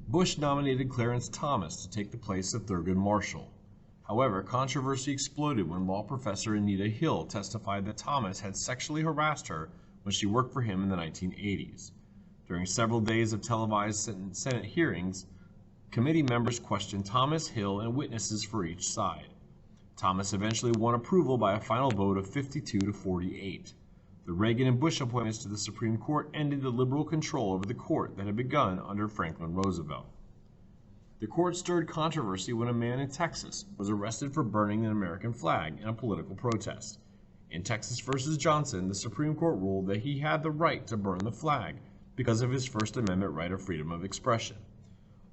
Bush nominated Clarence Thomas to take the place of Thurgood Marshall. However, controversy exploded when law professor Anita Hill testified that Thomas had sexually harassed her when she worked for him in the 1980s. During several days of televised Senate hearings, committee members questioned Thomas, Hill, and witnesses for each side. Thomas eventually won approval by a final vote of 52 to 48. The Reagan and Bush appointments to the Supreme Court ended the liberal control over the court that had begun under Franklin Roosevelt. The court stirred controversy when a man in Texas was arrested for burning an American flag in a political protest. In Texas v. Johnson, the Supreme Court ruled that he had the right to burn the flag because of his First Amendment right of freedom of expression.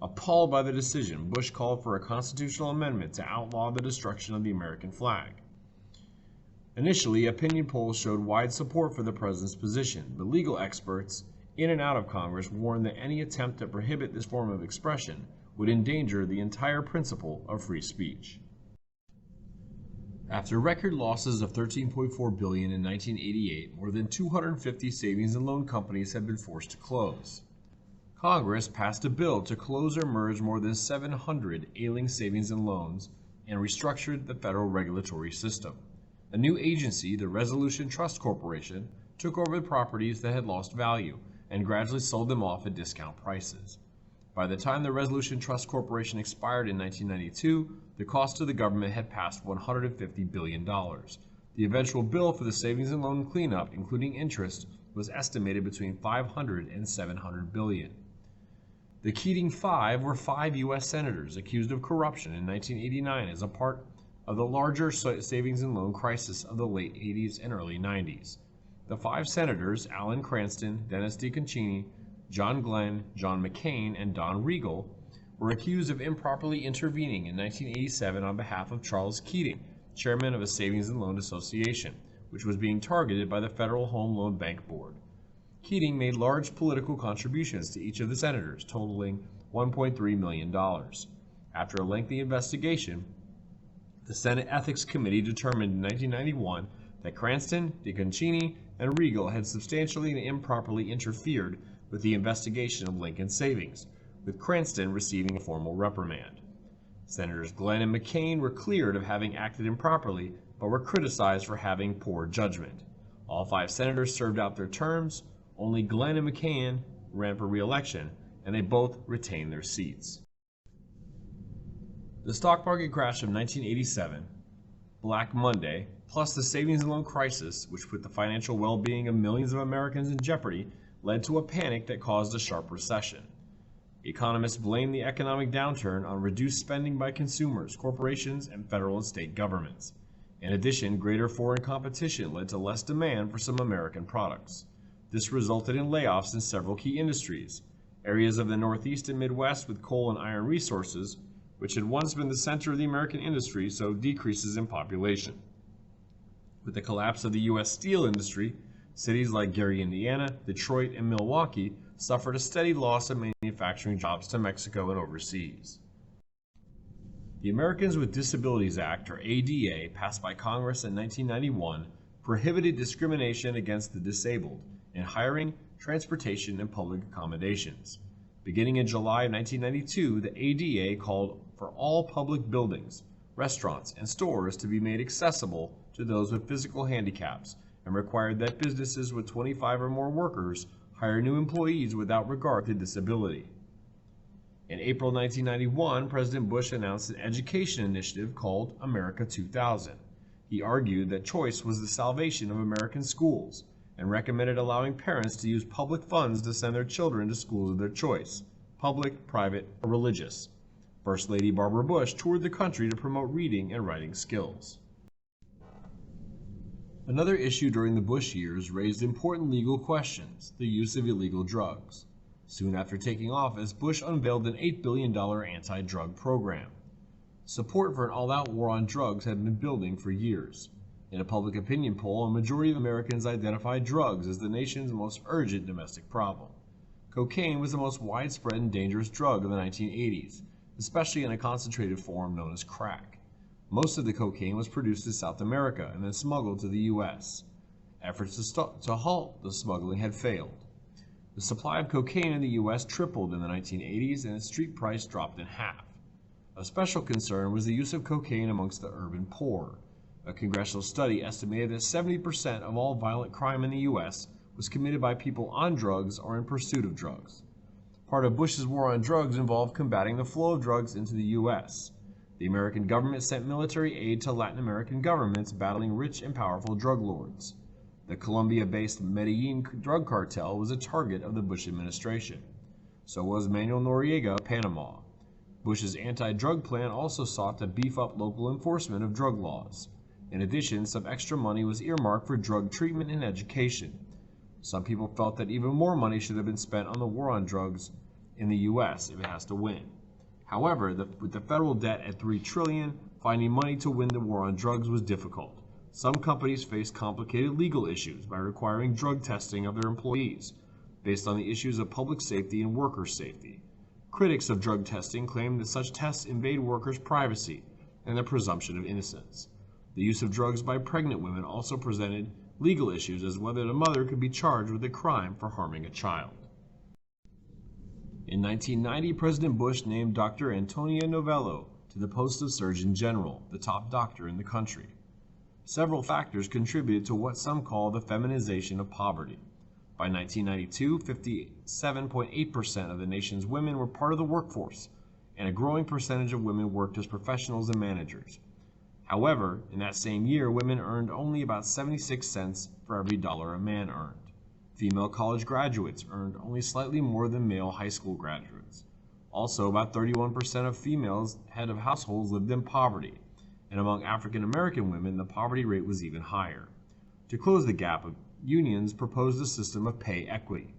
Appalled by the decision, Bush called for a constitutional amendment to outlaw the destruction of the American flag. Initially, opinion polls showed wide support for the president's position, but legal experts in and out of Congress warned that any attempt to prohibit this form of expression would endanger the entire principle of free speech. After record losses of $13.4 billion in 1988, more than 250 savings and loan companies have been forced to close. Congress passed a bill to close or merge more than 700 ailing savings and loans and restructured the federal regulatory system. A new agency, the Resolution Trust Corporation, took over the properties that had lost value and gradually sold them off at discount prices. By the time the Resolution Trust Corporation expired in 1992, the cost to the government had passed $150 billion. The eventual bill for the savings and loan cleanup, including interest, was estimated between $500 and $700 billion. The Keating Five were 5 U.S. senators accused of corruption in 1989 as a part of the larger savings and loan crisis of the late 80s and early 90s. The 5 senators, Alan Cranston, Dennis DeConcini, John Glenn, John McCain, and Don Regal, were accused of improperly intervening in 1987 on behalf of Charles Keating, chairman of a savings and loan association, which was being targeted by the Federal Home Loan Bank Board. Keating made large political contributions to each of the senators, totaling $1.3 million. After a lengthy investigation, the Senate Ethics Committee determined in 1991 that Cranston, DeConcini, and Regal had substantially and improperly interfered with the investigation of Lincoln Savings, with Cranston receiving a formal reprimand. Senators Glenn and McCain were cleared of having acted improperly, but were criticized for having poor judgment. All 5 senators served out their terms. Only Glenn and McCain ran for re-election, and they both retained their seats. The stock market crash of 1987, Black Monday, plus the savings and loan crisis, which put the financial well-being of millions of Americans in jeopardy, led to a panic that caused a sharp recession. Economists blame the economic downturn on reduced spending by consumers, corporations, and federal and state governments. In addition, greater foreign competition led to less demand for some American products. This resulted in layoffs in several key industries. Areas of the Northeast and Midwest with coal and iron resources, which had once been the center of the American industry, saw decreases in population. With the collapse of the U.S. steel industry, cities like Gary, Indiana, Detroit, and Milwaukee suffered a steady loss of manufacturing jobs to Mexico and overseas. The Americans with Disabilities Act, or ADA, passed by Congress in 1991, prohibited discrimination against the disabled in hiring, transportation, and public accommodations. Beginning in July of 1992, the ADA called for all public buildings, restaurants, and stores to be made accessible to those with physical handicaps, and required that businesses with 25 or more workers hire new employees without regard to disability. In April 1991, President Bush announced an education initiative called America 2000. He argued that choice was the salvation of American schools and recommended allowing parents to use public funds to send their children to schools of their choice, public, private, or religious. First Lady Barbara Bush toured the country to promote reading and writing skills. Another issue during the Bush years raised important legal questions: the use of illegal drugs. Soon after taking office, Bush unveiled an $8 billion anti-drug program. Support for an all-out war on drugs had been building for years. In a public opinion poll, a majority of Americans identified drugs as the nation's most urgent domestic problem. Cocaine was the most widespread and dangerous drug of the 1980s, especially in a concentrated form known as crack. Most of the cocaine was produced in South America and then smuggled to the U.S. Efforts to halt the smuggling had failed. The supply of cocaine in the U.S. tripled in the 1980s and its street price dropped in half. Of special concern was the use of cocaine amongst the urban poor. A congressional study estimated that 70% of all violent crime in the U.S. was committed by people on drugs or in pursuit of drugs. Part of Bush's war on drugs involved combating the flow of drugs into the U.S. The American government sent military aid to Latin American governments battling rich and powerful drug lords. The Colombia-based Medellin drug cartel was a target of the Bush administration. So was Manuel Noriega of Panama. Bush's anti-drug plan also sought to beef up local enforcement of drug laws. In addition, some extra money was earmarked for drug treatment and education. Some people felt that even more money should have been spent on the war on drugs in the U.S. if it has to win. However, with the federal debt at $3 trillion, finding money to win the war on drugs was difficult. Some companies faced complicated legal issues by requiring drug testing of their employees, based on the issues of public safety and worker safety. Critics of drug testing claim that such tests invade workers' privacy and the presumption of innocence. The use of drugs by pregnant women also presented legal issues as whether the mother could be charged with a crime for harming a child. In 1990, President Bush named Dr. Antonia Novello to the post of Surgeon General, the top doctor in the country. Several factors contributed to what some call the feminization of poverty. By 1992, 57.8% of the nation's women were part of the workforce, and a growing percentage of women worked as professionals and managers. However, in that same year, women earned only about 76 cents for every dollar a man earned. Female college graduates earned only slightly more than male high school graduates. Also, about 31% of females head of households lived in poverty, and among African American women, the poverty rate was even higher. To close the gap, unions proposed a system of pay equity.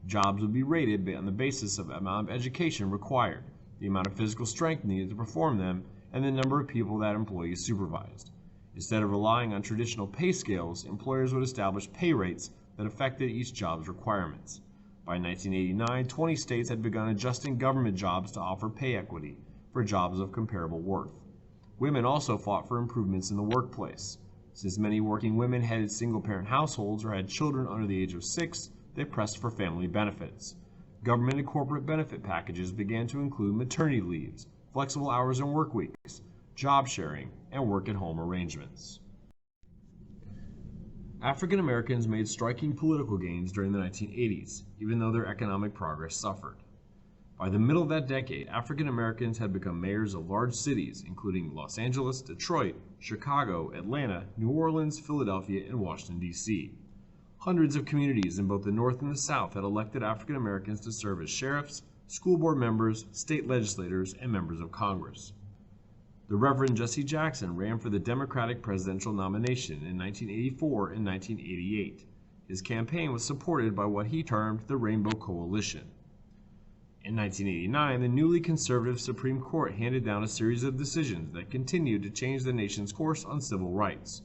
Jobs would be rated on the basis of the amount of education required, the amount of physical strength needed to perform them, and the number of people that employees supervised. Instead of relying on traditional pay scales, employers would establish pay rates that affected each job's requirements. By 1989, 20 states had begun adjusting government jobs to offer pay equity for jobs of comparable worth. Women also fought for improvements in the workplace. Since many working women headed single-parent households or had children under the age of 6, they pressed for family benefits. Government and corporate benefit packages began to include maternity leaves, flexible hours and work weeks, job sharing, and work-at-home arrangements. African Americans made striking political gains during the 1980s, even though their economic progress suffered. By the middle of that decade, African Americans had become mayors of large cities, including Los Angeles, Detroit, Chicago, Atlanta, New Orleans, Philadelphia, and Washington, D.C. Hundreds of communities in both the North and the South had elected African Americans to serve as sheriffs, school board members, state legislators, and members of Congress. The Reverend Jesse Jackson ran for the Democratic presidential nomination in 1984 and 1988. His campaign was supported by what he termed the Rainbow Coalition. In 1989, the newly conservative Supreme Court handed down a series of decisions that continued to change the nation's course on civil rights.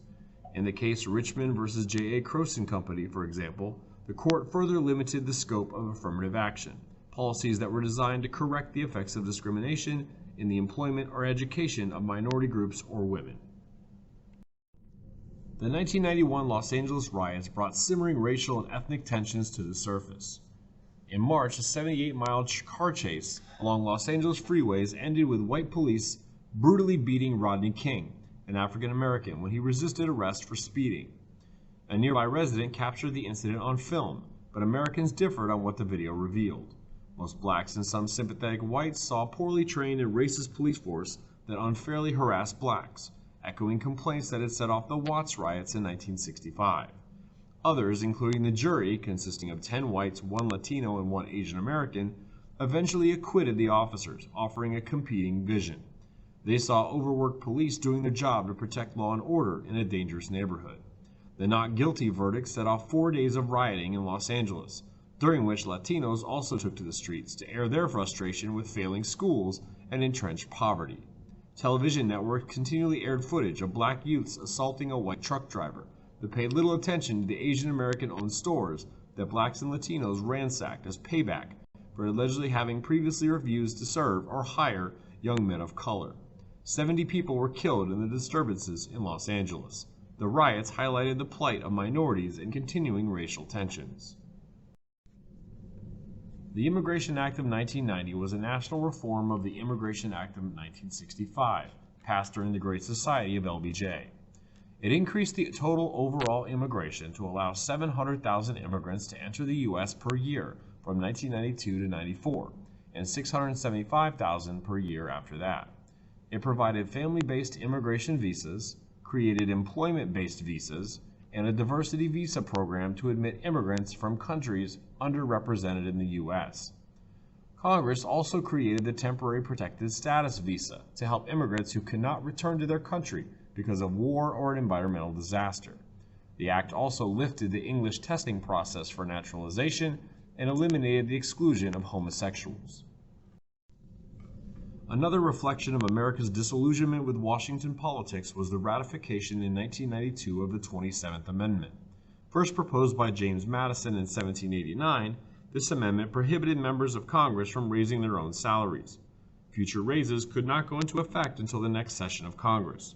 In the case Richmond v. J.A. Croson Company, for example, the court further limited the scope of affirmative action, policies that were designed to correct the effects of discrimination in the employment or education of minority groups or women. The 1991 Los Angeles riots brought simmering racial and ethnic tensions to the surface. In March, a 78-mile car chase along Los Angeles freeways ended with white police brutally beating Rodney King, an African American, when he resisted arrest for speeding. A nearby resident captured the incident on film, but Americans differed on what the video revealed. Most blacks and some sympathetic whites saw a poorly trained and racist police force that unfairly harassed blacks, echoing complaints that had set off the Watts riots in 1965. Others, including the jury, consisting of 10 whites, 1 Latino, and 1 Asian American, eventually acquitted the officers, offering a competing vision. They saw overworked police doing their job to protect law and order in a dangerous neighborhood. The not guilty verdict set off 4 days of rioting in Los Angeles, during which Latinos also took to the streets to air their frustration with failing schools and entrenched poverty. Television networks continually aired footage of black youths assaulting a white truck driver, but paid little attention to the Asian American-owned stores that blacks and Latinos ransacked as payback for allegedly having previously refused to serve or hire young men of color. 70 people were killed in the disturbances in Los Angeles. The riots highlighted the plight of minorities and continuing racial tensions. The Immigration Act of 1990 was a national reform of the Immigration Act of 1965, passed during the Great Society of LBJ. It increased the total overall immigration to allow 700,000 immigrants to enter the U.S. per year from 1992 to 94, and 675,000 per year after that. It provided family-based immigration visas, created employment-based visas, and a diversity visa program to admit immigrants from countries underrepresented in the U.S. Congress also created the Temporary Protected Status Visa to help immigrants who cannot return to their country because of war or an environmental disaster. The act also lifted the English testing process for naturalization and eliminated the exclusion of homosexuals. Another reflection of America's disillusionment with Washington politics was the ratification in 1992 of the 27th Amendment. First proposed by James Madison in 1789, this amendment prohibited members of Congress from raising their own salaries. Future raises could not go into effect until the next session of Congress.